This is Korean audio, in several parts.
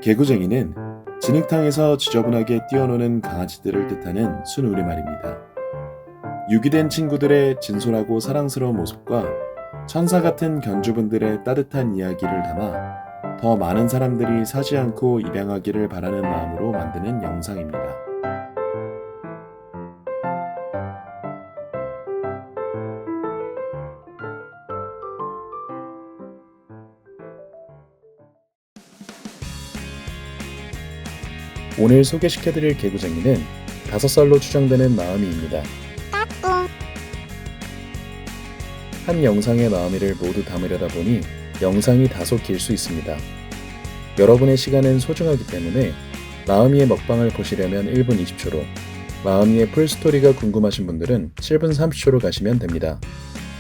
개구쟁이는 진흙탕에서 지저분하게 뛰어노는 강아지들을 뜻하는 순우리말입니다. 유기된 친구들의 진솔하고 사랑스러운 모습과 천사 같은 견주분들의 따뜻한 이야기를 담아 더 많은 사람들이 사지 않고 입양하기를 바라는 마음으로 만드는 영상입니다. 오늘 소개시켜드릴 개구쟁이는 5살로 추정되는 마음이입니다. 한 영상의 마음이를 모두 담으려다 보니 영상이 다소 길 수 있습니다. 여러분의 시간은 소중하기 때문에 마음이의 먹방을 보시려면 1분 20초로, 마음이의 풀스토리가 궁금하신 분들은 7분 30초로 가시면 됩니다.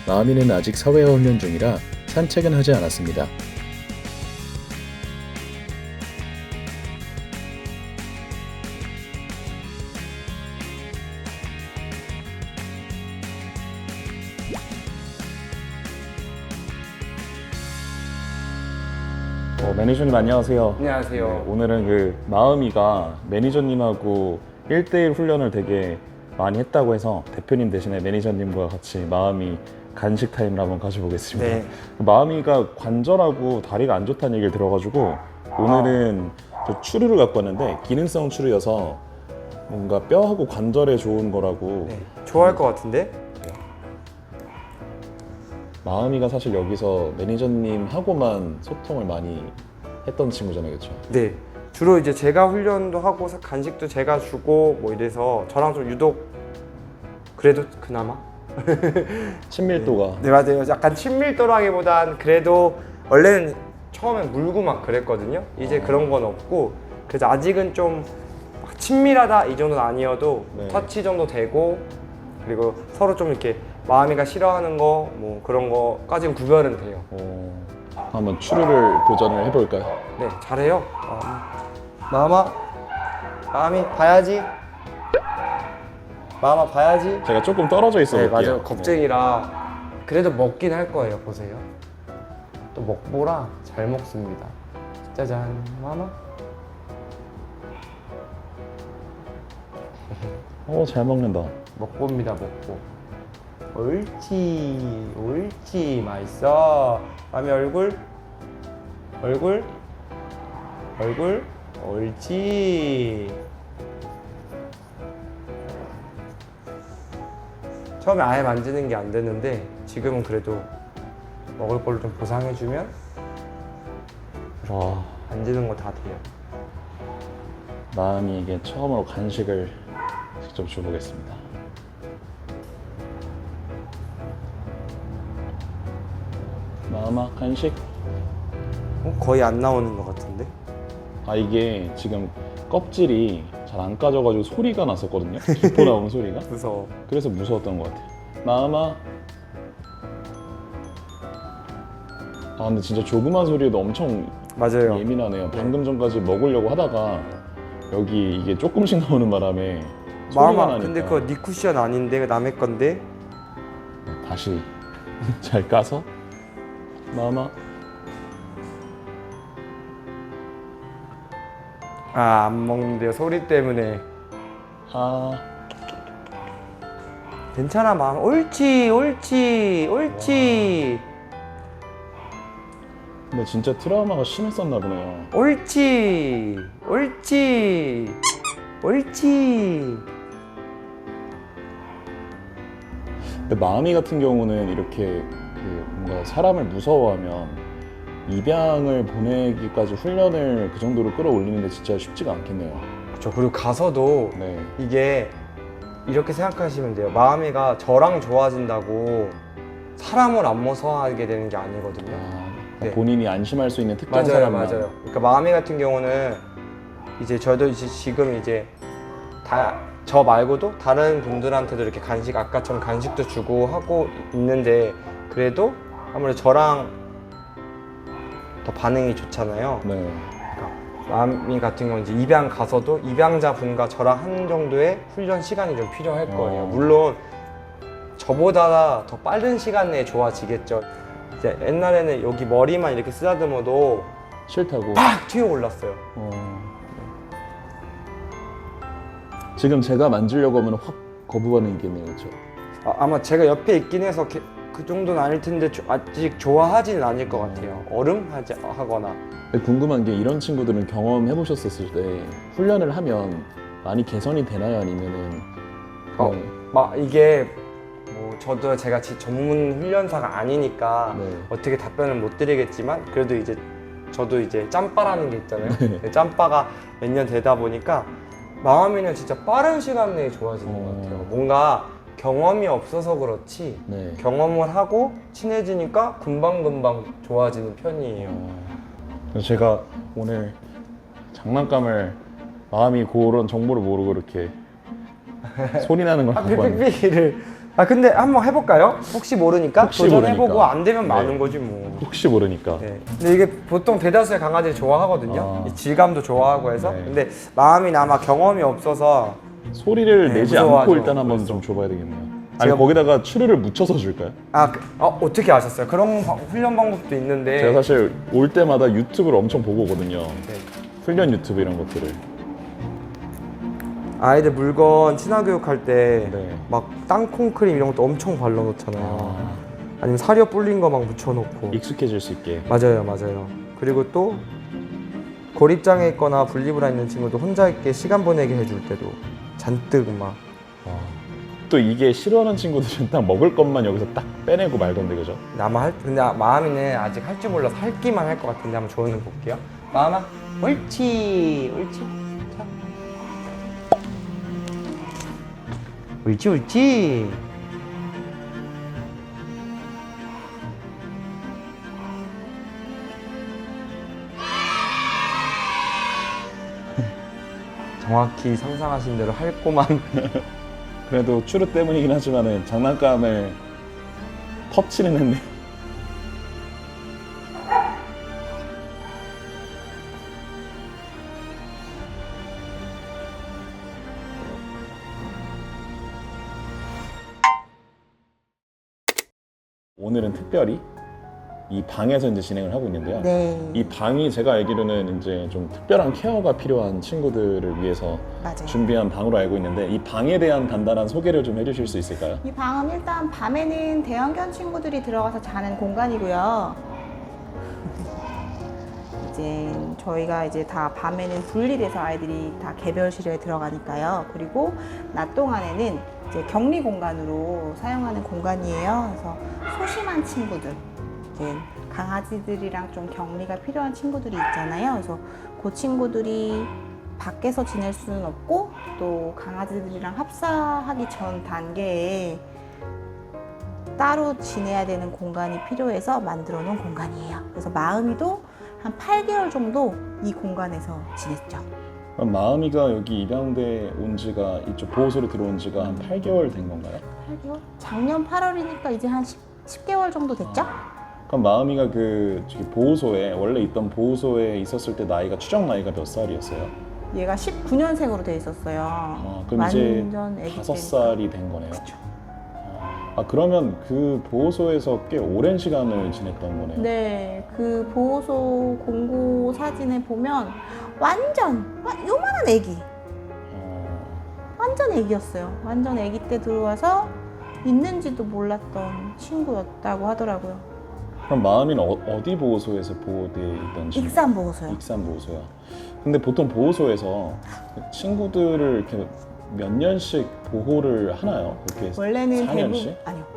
마음이는 아직 사회화 훈련 중이라 산책은 하지 않았습니다. 매니저님 안녕하세요. 안녕하세요. 네, 오늘은 그 마음이가 매니저님하고 1대1 훈련을 되게 많이 했다고 해서 대표님 대신에 매니저님과 같이 마음이 간식 타임을 한번 가져보겠습니다. 네. 마음이가 관절하고 다리가 안 좋다는 얘기를 들어가지고 오늘은 저 추루를 갖고 왔는데 기능성 추루여서 뭔가 뼈하고 관절에 좋은 거라고. 네, 좋아할 것 같은데? 마음이가 사실 여기서 매니저님하고만 소통을 많이 했던 친구잖아요, 그렇죠? 네. 주로 이제 제가 훈련도 하고 간식도 제가 주고 뭐 이래서 저랑 좀 유독 그래도 그나마 친밀도가. 네 맞아요. 약간 친밀도라기보단 그래도 원래는 처음엔 물고 막 그랬거든요. 이제 그런 건 없고 그래서 아직은 좀 친밀하다 이 정도는 아니어도 네. 터치 정도 되고 그리고 서로 좀 이렇게 마음이가 싫어하는 거 뭐 그런 거까지는 구별은 돼요. 한번 추루를 도전을 해볼까요? 네, 잘해요. 마마, 마음이 봐야지. 마마 봐야지. 제가 조금 떨어져 있어 네, 볼게요. 맞아요. 겁쟁이라 그래도 먹긴 할 거예요. 보세요. 또 먹보라 잘 먹습니다. 짜잔, 마마. 잘 먹는다. 먹보입니다, 먹보. 옳지, 옳지, 맛있어. 마미 얼굴, 얼굴, 얼굴, 옳지. 처음에 아예 만지는 게 안 됐는데 지금은 그래도 먹을 걸로 좀 보상해주면 와, 만지는 거 다 돼요. 마음이에게 처음으로 간식을 직접 줘보겠습니다. 마마 간식? 거의 안 나오는 것 같은데? 이게 지금 껍질이 잘 안 까져가지고 소리가 났었거든요. 기포 나오는 소리가. 무서워. 그래서 무서웠던 것 같아요. 마마. 근데 진짜 조그만 소리에도 엄청 맞아요. 예민하네요. 방금 전까지 먹으려고 하다가 여기 이게 조금씩 나오는 바람에 소리가 마마, 나니까. 근데 그거 네 쿠션 아닌데 그거 남의 건데? 다시 잘 까서 마마. 안 먹는데요. 소리 때문에. 괜찮아, 마마. 옳지, 옳지, 옳지. 근데 진짜 트라우마가 심했었나 보네요. 옳지, 옳지, 옳지. 근데 마음이 같은 경우는 이렇게 뭔가 사람을 무서워하면 입양을 보내기까지 훈련을 그 정도로 끌어올리는데 진짜 쉽지가 않겠네요. 그렇죠. 그리고 가서도 네. 이게 이렇게 생각하시면 돼요. 마음이가 저랑 좋아진다고 사람을 안 무서워하게 되는 게 아니거든요. 네. 본인이 안심할 수 있는 특정 맞아요, 사람만. 맞아요. 그러니까 마음이 같은 경우는 이제 저도 이제 지금 이제 저 말고도 다른 분들한테도 이렇게 간식 아까처럼 간식도 주고 하고 있는데 그래도 아무래도 저랑 더 반응이 좋잖아요. 네. 마음이 같은 경우는 이제 입양 가서도 입양자 분과 저랑 한 정도의 훈련 시간이 좀 필요할 거예요. 물론 저보다 더 빠른 시간 내에 좋아지겠죠. 이제 옛날에는 여기 머리만 이렇게 쓰다듬어도 싫다고. 팍 튀어 올랐어요. 지금 제가 만지려고 하면 확 거부반응이 있겠네요, 그렇죠? 아마 제가 옆에 있긴 해서 그 정도는 아닐 텐데 아직 좋아하지는 않을 것 같아요. 하거나. 궁금한 게 이런 친구들은 경험해 보셨었을 때 훈련을 하면 많이 개선이 되나요? 아니면은 막 이게 뭐 저도 제가 전문 훈련사가 아니니까 네. 어떻게 답변을 못 드리겠지만 그래도 이제 저도 이제 짬바라는 게 있잖아요. 네. 짬바가 몇 년 되다 보니까 마음이는 진짜 빠른 시간 내에 좋아지는 것 같아요. 뭔가 경험이 없어서 그렇지 네. 경험을 하고 친해지니까 금방금방 좋아지는 편이에요. 그래서 제가 오늘 장난감을 마음이 그런 정보를 모르고 이렇게 소리 나는 걸 갖고 왔는데 삑삑삑이를 근데 한번 해볼까요? 혹시 모르니까 혹시 도전해보고 모르니까. 안 되면 네. 마는 거지 뭐. 혹시 모르니까 네. 근데 이게 보통 대다수의 강아지를 좋아하거든요. 아. 이 질감도 좋아하고 해서. 네. 근데 마음이 아마 경험이 없어서 소리를 네, 내지 무서워하죠. 않고 일단 한번 좀 줘봐야 되겠네요. 아니 제가- 거기다가 추르를 묻혀서 줄까요? 어떻게 아셨어요? 그런 훈련 방법도 있는데. 제가 사실 올 때마다 유튜브를 엄청 보고 오거든요. 네. 훈련 유튜브 이런 것들을. 아이들 물건 친화 교육할 때 네. 막 땅콩 크림 이런 것도 엄청 발라놓잖아요. 아니면 사료 불린 거 막 묻혀놓고. 익숙해질 수 있게. 맞아요. 그리고 또 고립장애 있거나 분리불안 있는 친구도 혼자 있게 시간 보내게 해줄 때도 잔뜩 막. 또 이게 싫어하는 친구들은 딱 먹을 것만 여기서 딱 빼내고 말던데 그죠? 근데 마음이는 아직 할 줄 몰라서 할기만 할 것 같은데 한번 조언해 볼게요. 마음아, 옳지. 자. 옳지. 정확히 상상하신 대로 할 거만. 그래도 추르 때문이긴 하지만은 장난감을 터치는 했네. 오늘은 특별히 이 방에서 이제 진행을 하고 있는데요. 네, 이 방이 제가 알기로는 이제 좀 특별한 케어가 필요한 친구들을 위해서 맞아요. 준비한 방으로 알고 있는데 이 방에 대한 간단한 소개를 좀 해주실 수 있을까요? 이 방은 일단 밤에는 대형견 친구들이 들어가서 자는 공간이고요. 이제 저희가 이제 다 밤에는 분리돼서 아이들이 다 개별실에 들어가니까요. 그리고 낮 동안에는 이제 격리 공간으로 사용하는 공간이에요. 그래서 소심한 친구들, 이제 강아지들이랑 좀 격리가 필요한 친구들이 있잖아요. 그래서 그 친구들이 밖에서 지낼 수는 없고 또 강아지들이랑 합사하기 전 단계에 따로 지내야 되는 공간이 필요해서 만들어 놓은 공간이에요. 그래서 마음이도 한 8개월 정도 이 공간에서 지냈죠. 그럼 마음이가 여기 입양돼 온 지가 이쪽 보호소로 들어온 지가 한 8개월 된 건가요? 8개월? 작년 8월이니까 이제 한 10개월 정도 됐죠? 그럼 마음이가 그 저기 보호소에 원래 있던 보호소에 있었을 때 나이가 추정 나이가 몇 살이었어요? 얘가 19년생으로 돼 있었어요. 그럼 이제 완전 애기 5살이 된 거네요. 그쵸. 그러면 그 보호소에서 꽤 오랜 시간을 지냈던 거네요. 네, 그 보호소 공고 사진에 보면 완전 요만한 애기, 완전 애기였어요. 완전 애기 때 들어와서 있는지도 몰랐던 친구였다고 하더라고요. 그럼 마음이는 어디 보호소에서 보호돼 있던 친구? 익산 보호소요. 익산 보호소야. 근데 보통 보호소에서 친구들을 이렇게 몇 년씩 보호를 하나요? 그렇게 원래는 4년씩?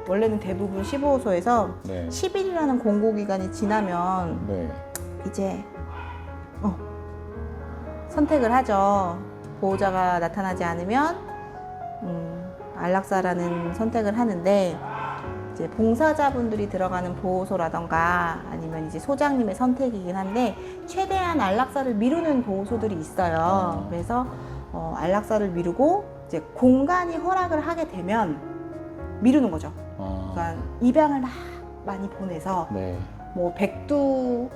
원래는 대부분 시보호소에서 네. 10일이라는 공고 기간이 지나면 네. 이제 선택을 하죠. 보호자가 나타나지 않으면 안락사라는 선택을 하는데, 이제 봉사자분들이 들어가는 보호소라던가 아니면 이제 소장님의 선택이긴 한데 최대한 안락사를 미루는 보호소들이 있어요. 그래서 안락사를 미루고 이제 공간이 허락을 하게 되면 미루는 거죠. 그러니까 입양을 막 많이 보내서 네. 뭐 100두,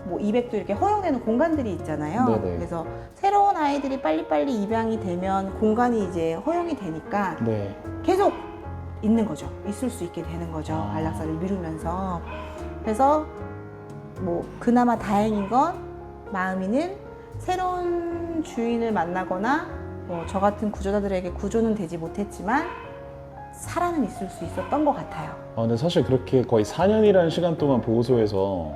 뭐 200두 이렇게 허용되는 공간들이 있잖아요. 네네. 그래서 새로운 아이들이 빨리빨리 입양이 되면 공간이 이제 허용이 되니까 네. 계속 있는 거죠. 있을 수 있게 되는 거죠. 안락사를 미루면서. 그래서 뭐 그나마 다행인 건 마음이는 새로운 주인을 만나거나 저 같은 구조자들에게 구조는 되지 못했지만 살아는 있을 수 있었던 것 같아요. 근데 사실 그렇게 거의 4년이라는 시간 동안 보호소에서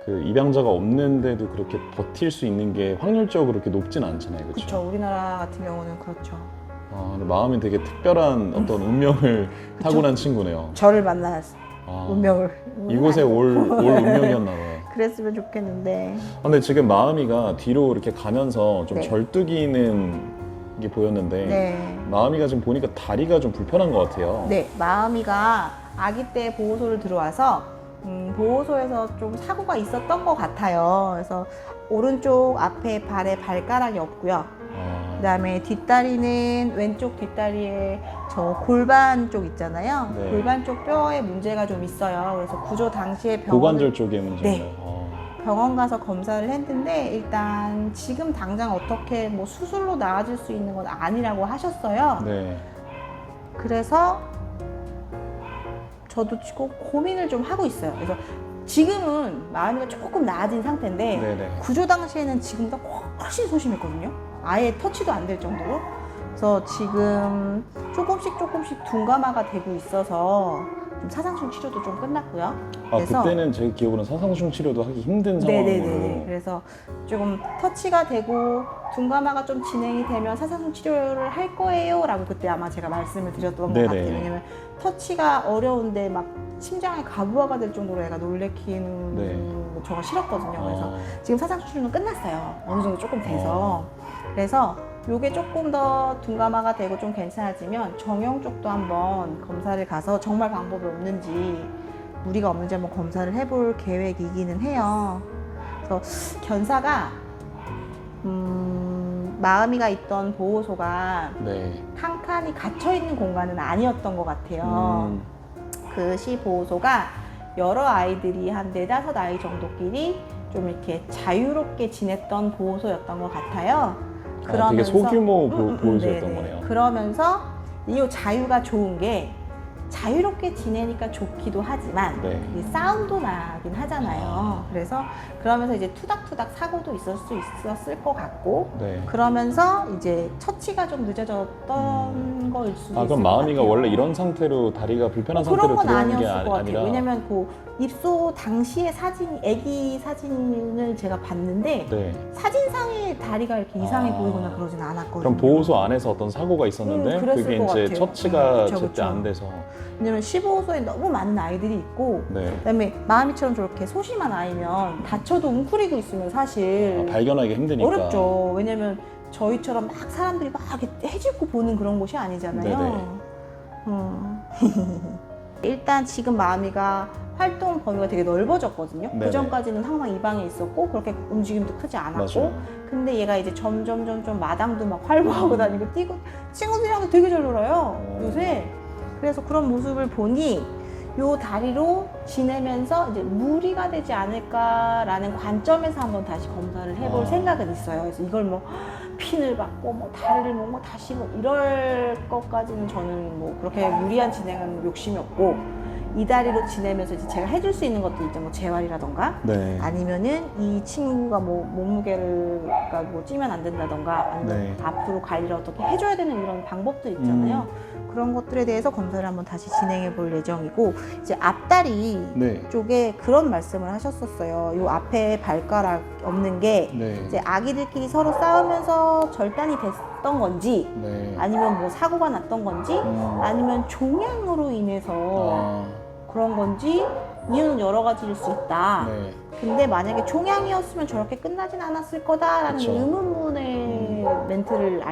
그 입양자가 없는데도 그렇게 버틸 수 있는 게 확률적으로 그렇게 높진 않잖아요, 그렇죠? 그렇죠. 우리나라 같은 경우는 그렇죠. 근데 마음이 되게 특별한 어떤 운명을 타고난 친구네요. 저를 만날 운명을 이곳에 올 운명이었나 봐요. 그랬으면 좋겠는데. 근데 지금 마음이가 뒤로 이렇게 가면서 좀 네. 절뚝이는 게 보였는데 네. 마음이가 지금 보니까 다리가 좀 불편한 것 같아요. 네, 마음이가 아기 때 보호소를 들어와서 보호소에서 좀 사고가 있었던 것 같아요. 그래서 오른쪽 앞에 발에 발가락이 없고요. 그다음에 뒷다리는 왼쪽 뒷다리에 저 골반 쪽 있잖아요. 네. 골반 쪽 뼈에 문제가 좀 있어요. 그래서 구조 당시에 고관절 쪽에 문제인가요? 네. 병원 가서 검사를 했는데 일단 지금 당장 어떻게 뭐 수술로 나아질 수 있는 건 아니라고 하셨어요. 네. 그래서 저도 지금 고민을 좀 하고 있어요. 그래서 지금은 마음이 조금 나아진 상태인데 네네. 구조 당시에는 지금보다 훨씬 소심했거든요. 아예 터치도 안 될 정도로. 그래서 지금 조금씩 둔감화가 되고 있어서 좀 사상충 치료도 좀 끝났고요. 그때는 제 기억으로는 사상충 치료도 하기 힘든 네네네. 상황으로. 그래서 조금 터치가 되고 둔감화가 좀 진행이 되면 사상충 치료를 할 거예요 라고 그때 아마 제가 말씀을 드렸던 것 네네. 같아요. 왜냐면 터치가 어려운데 막 심장에 가부화가 될 정도로 애가 놀래키는 네. 저가 싫었거든요. 그래서 지금 사상충 치료는 끝났어요. 어느 정도 조금 돼서. 그래서 요게 조금 더 둔감화가 되고 좀 괜찮아지면 정형 쪽도 한번 검사를 가서 정말 방법이 없는지 무리가 없는지 한번 검사를 해볼 계획이기는 해요. 그래서 견사가 마음이가 있던 보호소가 네. 칸칸이 갇혀 있는 공간은 아니었던 것 같아요. 그 시 보호소가 여러 아이들이 한 4, 5아이 정도끼리 좀 이렇게 자유롭게 지냈던 보호소였던 것 같아요. 되게 소규모 보호소였던 네네. 거네요. 그러면서 이 자유가 좋은 게 자유롭게 지내니까 좋기도 하지만 네. 이게 싸움도 나긴 하잖아요. 그래서 그러면서 이제 투닥투닥 사고도 있었을 것 같고 네. 그러면서 이제 처치가 좀 늦어졌던 거일 수도 있을 것 그럼 마음이가 같아요. 원래 이런 상태로 다리가 불편한 그런 상태로 건 들어오는 게 아니었을 것 같아요. 아니라 왜냐면 그 입소 당시의 사진, 아기 사진을 제가 봤는데 네. 사진상에 다리가 이렇게 이상해 보이거나 그러진 않았거든요. 그럼 보호소 안에서 어떤 사고가 있었는데 그랬을 그게 것 이제 같아요. 처치가 그쵸, 제때 그쵸. 안 돼서 왜냐면 15호소에 너무 많은 아이들이 있고 네. 그다음에 마음이처럼 저렇게 소심한 아이면 다쳐도 웅크리고 있으면 사실 발견하기 힘드니까. 어렵죠. 왜냐면 저희처럼 막 사람들이 막 이렇게 해집고 보는 그런 곳이 아니잖아요. 네네. 일단 지금 마음이가 활동 범위가 되게 넓어졌거든요. 네네. 그 전까지는 항상 이 방에 있었고 그렇게 움직임도 크지 않았고 맞아요. 근데 얘가 이제 점점 마당도 막 활보하고 다니고 뛰고 친구들이랑도 되게 잘 놀아요 요새. 그래서 그런 모습을 보니 요 다리로 지내면서 이제 무리가 되지 않을까라는 관점에서 한번 다시 검사를 해볼 생각은 있어요. 그래서 이걸 뭐 핀을 받고 뭐 다리를 뭐 다시 뭐 이럴 것까지는 저는 뭐 그렇게 무리한 진행은 욕심이 없고 이 다리로 지내면서 이제 제가 해줄 수 있는 것도 있죠. 뭐 재활이라던가 네. 아니면은 이 친구가 뭐 몸무게를 그러니까 뭐 찌면 안 된다던가 아니면 네. 앞으로 관리를 어떻게 해줘야 되는 이런 방법도 있잖아요. 그런 것들에 대해서 검사를 한번 다시 진행해 볼 예정이고 이제 앞다리 네. 쪽에 그런 말씀을 하셨었어요. 요 앞에 발가락 없는 게 네. 이제 아기들끼리 서로 싸우면서 절단이 됐던 건지 네. 아니면 뭐 사고가 났던 건지 아니면 종양으로 인해서 그런 건지 이유는 여러 가지일 수 있다. 네. 근데 만약에 종양이었으면 저렇게 끝나진 않았을 거다라는 그쵸. 의문문의 멘트를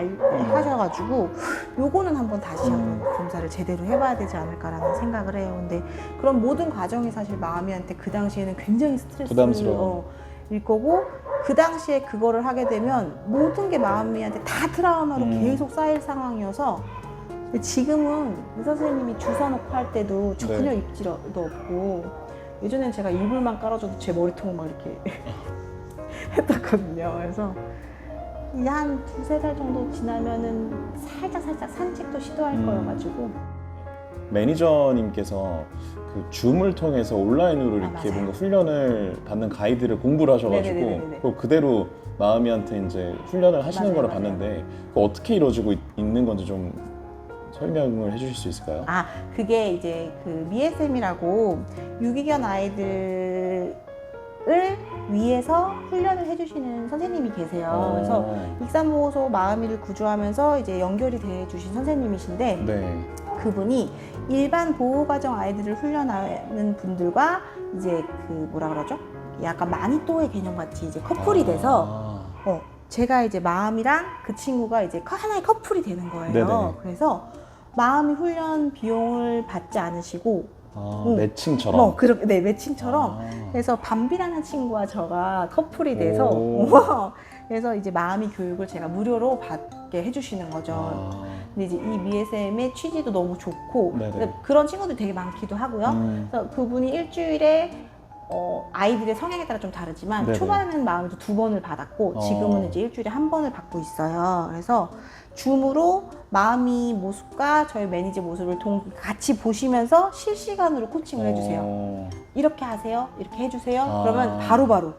하셔가지고 요거는 한번 다시 한번 검사를 제대로 해봐야 되지 않을까라는 생각을 해요. 근데 그런 모든 과정이 사실 마음이한테 그 당시에는 굉장히 부담스러운. 일 거고 그 당시에 그거를 하게 되면 모든 게 마음이한테 다 트라우마로 계속 쌓일 상황이어서 근데 지금은 의사 선생님이 주사 놓고 할 때도 전혀 네. 입질도 없고 예전엔 제가 이불만 깔아줘도 제 머리통을 막 이렇게 했었거든요. 그래서 한 2-3달 정도 지나면은 살짝 산책도 시도할 거여가지고 매니저님께서 그 줌을 통해서 온라인으로 이렇게 맞아요. 뭔가 훈련을 받는 가이드를 공부를 하셔가지고 네네네네네. 그걸 그대로 마음이한테 이제 훈련을 하시는 맞아요, 거를 맞아요. 봤는데 그거 어떻게 이루어지고 있는 건지 좀 설명을 해주실 수 있을까요? 아, 그게 이제 그 미에쌤이라고 유기견 아이들을 위해서 훈련을 해주시는 선생님이 계세요. 그래서 익산보호소 마음이를 구조하면서 이제 연결이 돼 주신 선생님이신데 네. 그분이 일반 보호가정 아이들을 훈련하는 분들과 이제 그 뭐라 그러죠? 약간 마니또의 개념 같이 이제 커플이 돼서 제가 이제 마음이랑 그 친구가 이제 하나의 커플이 되는 거예요. 네네. 그래서 마음이 훈련 비용을 받지 않으시고 매칭처럼. 네, 매칭처럼. 그래서 밤비라는 친구와 저가 커플이 돼서 오. 그래서 이제 마음이 교육을 제가 무료로 받게 해주시는 거죠. 근데 이제 이 미에쌤의 취지도 너무 좋고 네네. 그런 친구들이 되게 많기도 하고요. 그래서 그분이 일주일에 아이들의 성향에 따라 좀 다르지만 네네. 초반에는 마음도 2번을 받았고 지금은 이제 일주일에 1번을 받고 있어요. 그래서 줌으로 마음이 모습과 저희 매니저 모습을 같이 보시면서 실시간으로 코칭을 해주세요. 이렇게 하세요, 이렇게 해주세요. 그러면 바로바로.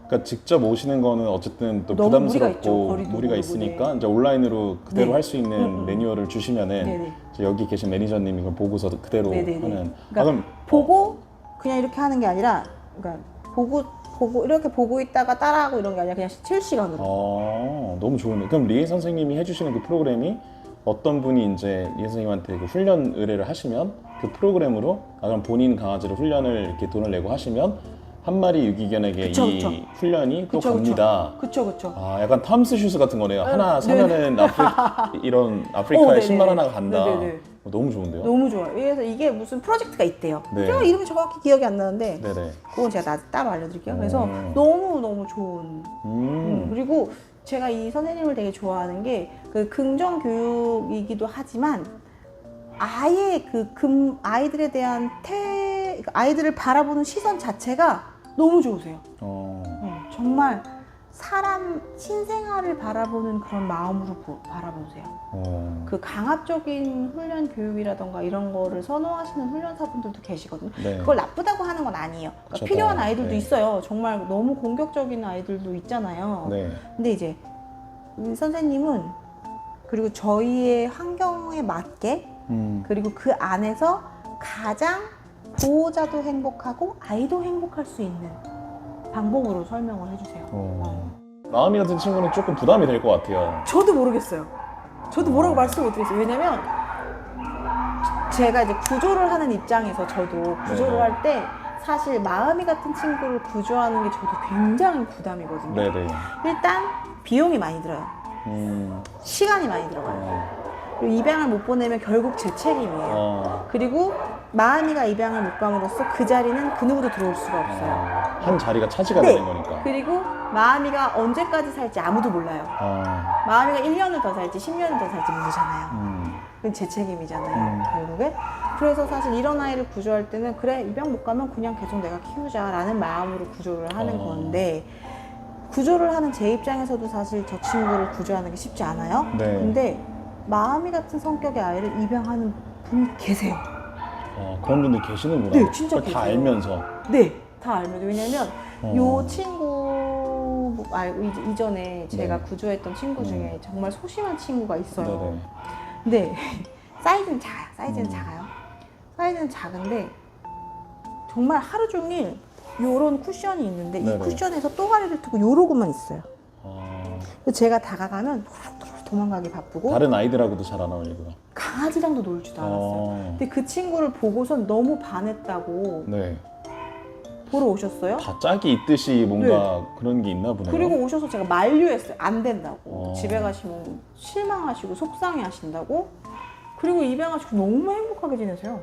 그러니까 직접 오시는 거는 어쨌든 또 너무 무리가 있죠. 부담스럽고 거리도 무리가 멀고, 있으니까 네. 이제 온라인으로 그대로 네. 할 수 있는 매뉴얼을 주시면은 네네. 이제 여기 계신 매니저님이 그걸 보고서 그대로 네네네. 하는. 그러니까 그럼 보고 그냥 이렇게 하는 게 아니라, 그러니까 보고 이렇게 보고 있다가 따라하고 이런 게 아니라 그냥 실시간으로. 너무 좋은데. 그럼 리에 선생님이 해주시는 그 프로그램이 어떤 분이 이제 리에 선생님한테 그 훈련 의뢰를 하시면 그 프로그램으로 그럼 본인 강아지를 훈련을 이렇게 돈을 내고 하시면 한 마리 유기견에게 그쵸, 이 그쵸. 훈련이 또 그쵸, 갑니다. 그쵸. 약간 탐스 슈즈 같은 거네요. 하나 네. 사면은 이런 아프리카에 네네네. 신발 하나가 간다. 네네네. 너무 좋은데요? 너무 좋아요. 그래서 이게 무슨 프로젝트가 있대요. 네. 제가 이름이 정확히 기억이 안 나는데 네네. 그건 제가 따로 알려드릴게요. 그래서 너무 좋은. 그리고 제가 이 선생님을 되게 좋아하는 게 그 긍정 교육이기도 하지만 아예 아이들에 대한 아이들을 바라보는 시선 자체가 너무 좋으세요. 정말 사람 신생아를 바라보는 그런 마음으로 바라보세요. 그 강압적인 훈련 교육이라던가 이런 거를 선호하시는 훈련사분들도 계시거든요. 네. 그걸 나쁘다고 하는 건 아니에요. 그러니까 그쵸, 필요한 또, 아이들도 네. 있어요. 정말 너무 공격적인 아이들도 있잖아요. 네. 근데 이제 이 선생님은 그리고 저희의 환경에 맞게 그리고 그 안에서 가장 보호자도 행복하고 아이도 행복할 수 있는 방법으로 설명을 해주세요. 마음이 같은 친구는 조금 부담이 될 것 같아요. 저도 모르겠어요. 저도 뭐라고 말씀을 못 드리겠어요. 왜냐면 제가 이제 구조를 하는 입장에서 저도 구조를 네네. 할 때 사실 마음이 같은 친구를 구조하는 게 저도 굉장히 부담이거든요. 네네. 일단 비용이 많이 들어요. 시간이 많이 들어가요. 그리고 입양을 못 보내면 결국 제 책임이에요. 그리고 마음이가 입양을 못 감으로써 그 자리는 그 누구도 들어올 수가 없어요. 한 자리가 차지가 네. 되는 거니까. 그리고 마음이가 언제까지 살지 아무도 몰라요. 마음이가 1년을 더 살지 10년을 더 살지 모르잖아요. 그건 제 책임이잖아요, 결국에. 그래서 사실 이런 아이를 구조할 때는 그래, 입양 못 가면 그냥 계속 내가 키우자라는 마음으로 구조를 하는 건데 구조를 하는 제 입장에서도 사실 저 친구를 구조하는 게 쉽지 않아요. 네. 근데 마음이 같은 성격의 아이를 입양하는 분이 계세요. 그런 분들 계시는구나. 네, 진짜 다 계세요. 알면서. 네, 다 알면. 왜냐면 요 친구 말고 이전에 제가 네. 구조했던 친구 중에 정말 소심한 친구가 있어요. 네네. 근데 사이즈는 작아요. 사이즈는 작은데 정말 하루 종일 요런 쿠션이 있는데 네네. 이 쿠션에서 또가리를 트고 요러고만 있어요. 그래서 제가 다가가면 도망가기 바쁘고 다른 아이들하고도 잘 안 어울리고요. 강아지랑도 놀지도 않았어요. 근데 그 친구를 보고선 너무 반했다고 네. 보러 오셨어요. 다 짝이 있듯이 뭔가 그런 게 있나 보네요. 그리고 오셔서 제가 만류했어요. 안 된다고. 어. 집에 가시면 실망하시고 속상해 하신다고. 그리고 입양하시고 너무 행복하게 지내세요.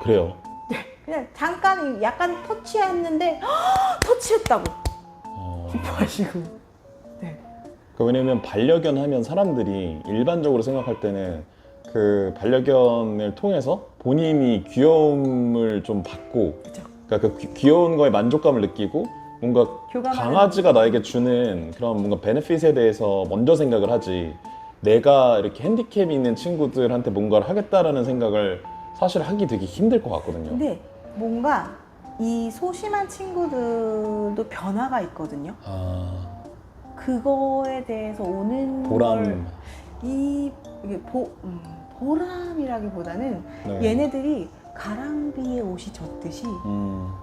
그래요? 그냥 잠깐 약간 터치했는데 터치했다고 기뻐하시고. 네. 왜냐면 반려견 하면 사람들이 일반적으로 생각할 때는 그 반려견을 통해서 본인이 귀여움을 좀 받고 그쵸. 그러니까 그 귀여운 거에 만족감을 느끼고 뭔가 교감하는 강아지가 나에게 주는 그런 뭔가 베네핏에 대해서 먼저 생각을 하지 내가 이렇게 핸디캡이 있는 친구들한테 뭔가를 하겠다라는 생각을 사실 하기 되게 힘들 것 같거든요. 근데 뭔가 이 소심한 친구들도 변화가 있거든요. 아, 그거에 대해서 오는 보람. 이게 보람이라기보다는 네. 얘네들이 가랑비에 옷이 젖듯이 음,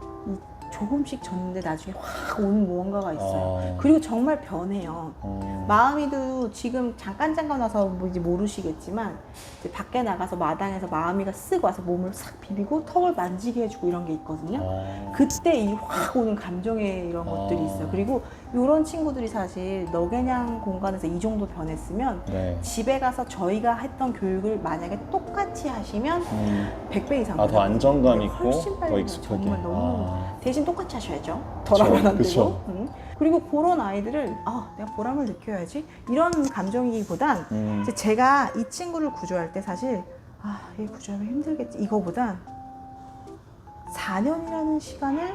조금씩 젖는데 나중에 확 오는 무언가가 있어요. 아, 그리고 정말 변해요. 음, 마음이도 지금 잠깐 와서 뭔지 모르시겠지만 이제 밖에 나가서 마당에서 마음이가 쓱 와서 몸을 싹 비비고 턱을 만지게 해주고 이런 게 있거든요. 아, 그때 이 확 오는 감정의 이런 것들이 있어요. 그리고 이런 친구들이 사실 너개냥 공간에서 이 정도 변했으면 네. 집에 가서 저희가 했던 교육을 만약에 똑같이 하시면 100배 이상 아, 더 안정감 있고 훨씬 빨리 더 가요. 익숙하게. 정말 너무 아, 대신 똑같이 하셔야죠. 덜 하면 안 되고. 그쵸. 그리고 그런 아이들을 내가 보람을 느껴야지 이런 감정이기보단 이제 제가 이 친구를 구조할 때 사실 얘 구조하면 힘들겠지 이거보단 4년이라는 시간을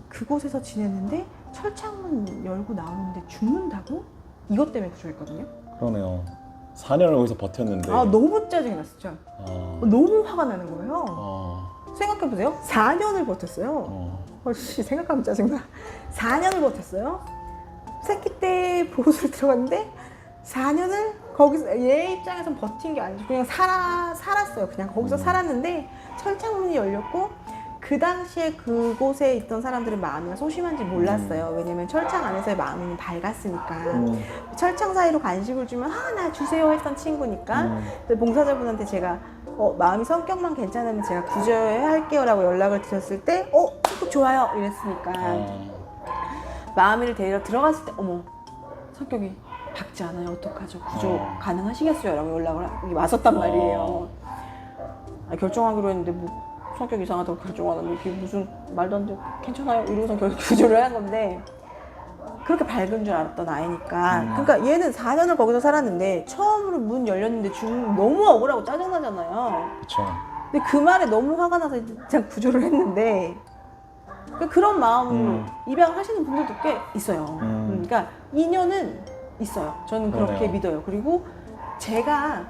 그곳에서 지냈는데 철창문 열고 나오는데 죽는다고? 이것 때문에 구조했거든요. 그러네요. 4년을 거기서 버텼는데. 너무 짜증이 났어 진짜. 아, 너무 화가 나는 거예요. 아, 생각해보세요. 4년을 버텼어요. 생각하면 짜증나. 4년을 버텼어요. 새끼 때 보호소를 들어갔는데 4년을 거기서 얘 입장에선 버틴 게 아니죠. 그냥 살았어요. 그냥 거기서 살았는데 철창문이 열렸고 그 당시에 그곳에 있던 사람들은 마음이 소심한지 몰랐어요. 왜냐면 철창 안에서의 마음이 밝았으니까. 철창 사이로 간식을 주면 나 주세요 했던 친구니까. 근데 봉사자분한테 제가 마음이 성격만 괜찮으면 제가 구조할게요 라고 연락을 드렸을 때 친구 좋아요 이랬으니까 마음이를 데리러 들어갔을 때 어머 성격이 밝지 않아요 어떡하죠 구조 가능하시겠어요 라고 연락을 왔었단 말이에요. 결정하기로 했는데 뭐 성격 이상하다고 결정 안 하는데 그게 무슨 말도 안 되고 괜찮아요 이러고서 결국 구조를 한 건데 그렇게 밝은 줄 알았던 아이니까. 그러니까 얘는 4년을 거기서 살았는데 처음으로 문 열렸는데 너무 억울하고 짜증나잖아요. 그쵸. 근데 그 말에 너무 화가 나서 그냥 구조를 했는데 그런 마음으로 입양을 하시는 분들도 꽤 있어요. 그러니까 인연은 있어요. 저는 그렇게 그러네요. 믿어요. 그리고 제가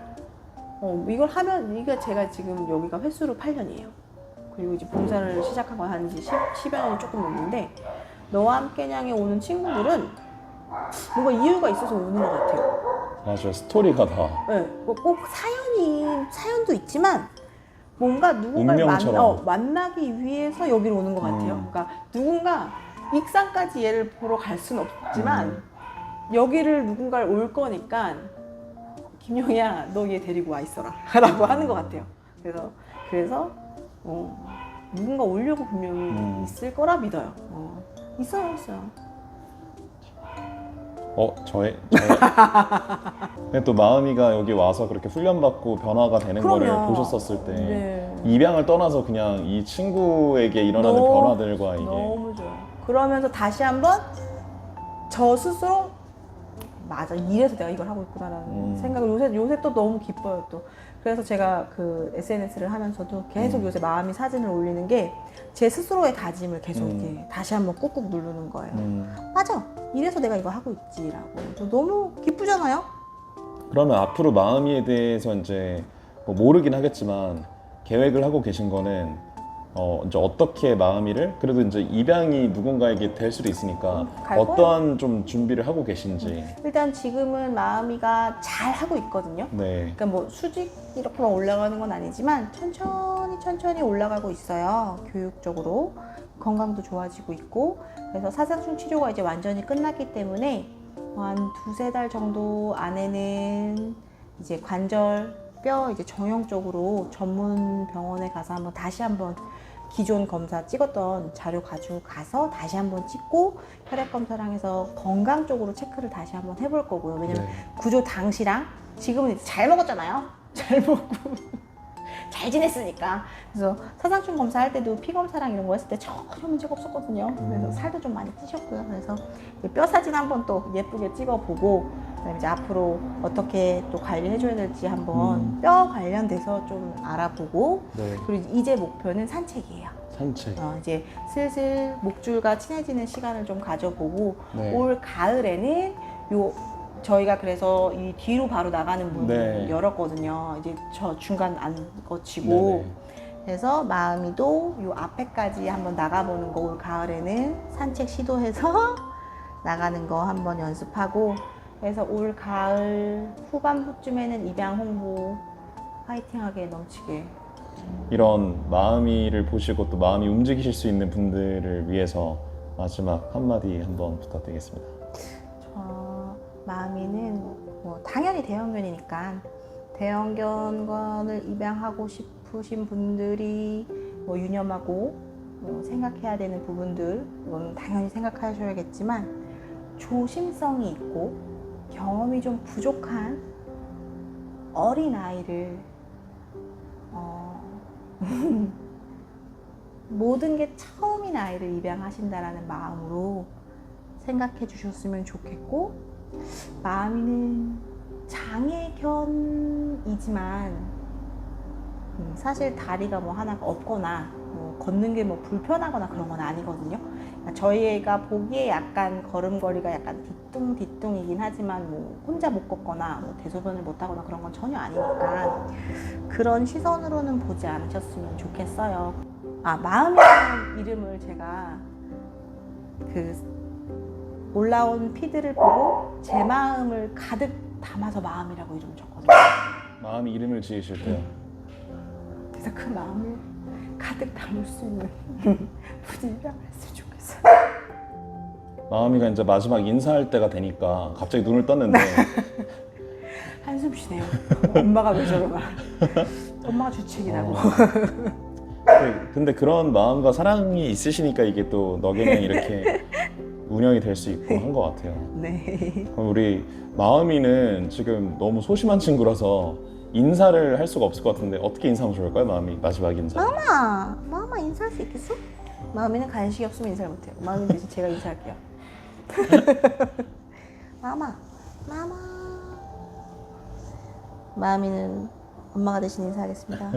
이걸 하면 이게 제가 지금 여기가 횟수로 8년이에요. 그리고 이제 봉사를 시작한 건 한 10여 년이 조금 넘는데 너와 함께냥에 오는 친구들은 뭔가 이유가 있어서 오는 것 같아요. 맞아요. 스토리가 다. 네, 꼭 사연도 있지만 뭔가 누군가를 운명처럼. 만나기 위해서 여기로 오는 것 같아요. 그러니까 누군가 익산까지 얘를 보러 갈 수는 없지만 여기를 누군가를 올 거니까 김영희야 너 얘 데리고 와 있어라 라고 하는 것 같아요. 그래서 누군가 오려고 분명히 있을 거라 믿어요. 있어요. 저의. 근데 또 마음이가 여기 와서 그렇게 훈련받고 변화가 되는 거를 그럼요. 보셨었을 때 네. 입양을 떠나서 그냥 이 친구에게 일어나는 변화들과 이게 너무 좋아요. 그러면서 다시 한번 저 스스로 맞아 이래서 내가 이걸 하고 있구나라는 생각을 요새 또 너무 기뻐요 또. 그래서 제가 그 SNS를 하면서도 계속 요새 마음이 사진을 올리는 게 제 스스로의 다짐을 계속 이렇게 다시 한번 꾹꾹 누르는 거예요. 맞아 이래서 내가 이거 하고 있지라고. 너무 기쁘잖아요. 그러면 앞으로 마음이에 대해서 이제 뭐 모르긴 하겠지만 계획을 하고 계신 거는 이제 어떻게 마음이를 그래도 이제 입양이 누군가에게 될 수도 있으니까 갈 어떠한 좀 준비를 하고 계신지. 일단 지금은 마음이가 잘 하고 있거든요. 네. 그러니까 뭐 수직 이렇게만 올라가는 건 아니지만 천천히 올라가고 있어요. 교육적으로 건강도 좋아지고 있고. 그래서 사상충 치료가 이제 완전히 끝났기 때문에 한 2-3달 정도 안에는 이제 관절 뼈 이제 정형적으로 전문 병원에 가서 다시 한번 기존 검사 찍었던 자료 가지고 가서 다시 한번 찍고 혈액 검사랑 해서 건강 쪽으로 체크를 다시 한번 해볼 거고요. 왜냐면 구조 당시랑 지금은 이제 잘 먹었잖아요. 잘 먹고 잘 지냈으니까. 그래서 사상충 검사할 때도 피 검사랑 이런 거 했을 때 전혀 문제가 없었거든요. 그래서 살도 좀 많이 찌셨고요. 그래서 뼈 사진 한번 또 예쁘게 찍어보고 그다음에 이제 앞으로 어떻게 또 관리해줘야 될지 한번 뼈 관련돼서 좀 알아보고. 네. 그리고 이제 목표는 산책이에요. 산책. 이제 슬슬 목줄과 친해지는 시간을 좀 가져보고 네. 올 가을에는 저희가 그래서 이 뒤로 바로 나가는 문을 네. 열었거든요. 이제 저 중간 안 거치고. 네네. 그래서 마음이도 요 앞에까지 한번 나가보는 거 올 가을에는 산책 시도해서 나가는 거 한번 연습하고 그래서 올 가을 후반부쯤에는 입양 홍보 파이팅하게 넘치게 이런 마음이를 보시고 또 마음이 움직이실 수 있는 분들을 위해서 마지막 한마디 한번 부탁드리겠습니다. 마음이는 뭐 당연히 대형견이니까 대형견을 입양하고 싶으신 분들이 뭐 유념하고 뭐 생각해야 되는 부분들 이건 당연히 생각하셔야겠지만 조심성이 있고 경험이 좀 부족한 어린 아이를 모든 게 처음인 아이를 입양하신다라는 마음으로 생각해 주셨으면 좋겠고 마음이는 장애견이지만 사실 다리가 뭐 하나가 없거나 뭐 걷는 게 뭐 불편하거나 그런 건 아니거든요. 그러니까 저희가 보기에 약간 걸음걸이가 약간 뒤뚱뒤뚱이긴 하지만 뭐 혼자 못 걷거나 뭐 대소변을 못 하거나 그런 건 전혀 아니니까 그런 시선으로는 보지 않으셨으면 좋겠어요. 마음이라는 이름을 제가 그 올라온 피드를 보고 제 마음을 가득 담아서 마음이라고 이름을 줬거든요. 마음이 이름을 지으실 때요. 그래서 그 마음을 가득 담을 수 있는 분이랑 했으면 좋겠어요. 마음이가 이제 마지막 인사할 때가 되니까 갑자기 눈을 떴는데 한숨 쉬네요. 엄마가 왜 저러나. 엄마가 주책이라고. 근데 그런 마음과 사랑이 있으시니까 이게 또 너게냥 이렇게 운영이 될 수 있고 한 것 같아요. 네. 그럼 우리 마음이는 지금 너무 소심한 친구라서 인사를 할 수가 없을 것 같은데 어떻게 인사하면 좋을까요? 마음이 마지막 인사. 마마 인사할 수 있겠어? 마음이는 간식이 없으면 인사를 못해요. 마음이 대신 제가 인사할게요. 마마. 마음이는 엄마가 대신 인사하겠습니다.